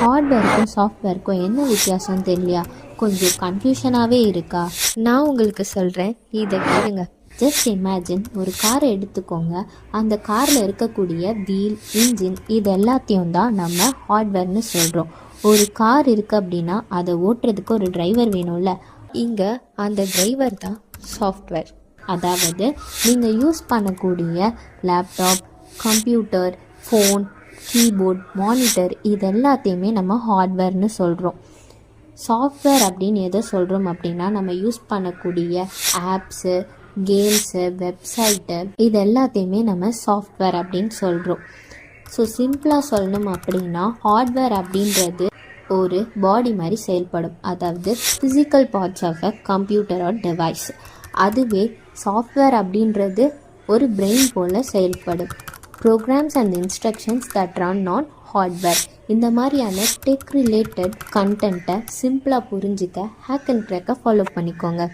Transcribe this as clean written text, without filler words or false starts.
ஹார்ட்வேருக்கும் சாஃப்ட்வேருக்கும் என்ன வித்தியாசம் தெரியலையா? கொஞ்சம் கன்ஃபியூஷனாகவே இருக்கா? நான் உங்களுக்கு சொல்கிறேன், இதை கேளுங்க. ஜஸ்ட் இமேஜின், ஒரு காரை எடுத்துக்கோங்க. அந்த காரில் இருக்கக்கூடிய வீல், இன்ஜின், இது எல்லாத்தையும் தான் நம்ம ஹார்ட்வேர்னு சொல்கிறோம். ஒரு கார் இருக்குது அப்படின்னா அதை ஓட்டுறதுக்கு ஒரு டிரைவர் வேணும்ல. இங்கே அந்த டிரைவர் தான் சாஃப்ட்வேர். அதாவது நீங்கள் யூஸ் பண்ணக்கூடிய laptop, computer, phone, keyboard, monitor, இது எல்லாத்தையுமே நம்ம ஹார்ட்வேர்னு சொல்கிறோம். சாஃப்ட்வேர் அப்படின்னு எதை சொல்கிறோம் அப்படின்னா, நம்ம யூஸ் பண்ணக்கூடிய ஆப்ஸு, கேம்ஸு, வெப்சைட்டு, இது எல்லாத்தையுமே நம்ம சாஃப்ட்வேர் அப்படின்னு சொல்கிறோம். ஸோ சிம்பிளாக சொல்லணும் அப்படின்னா, ஹார்ட்வேர் அப்படின்றது ஒரு பாடி மாதிரி செயல்படும். அதாவது physical parts of a computer or device. அதுவே சாஃப்ட்வேர் அப்படின்றது ஒரு பிரெயின் போல் செயல்படும். Programs and instructions that run on hardware. இந்த மாதிரியான டெக் ரிலேட்டட் கண்டென்ட்டை சிம்பிளாக புரிஞ்சிக்க ஹேக் அண்ட் க்ராக்கை ஃபாலோ பண்ணிக்கோங்க.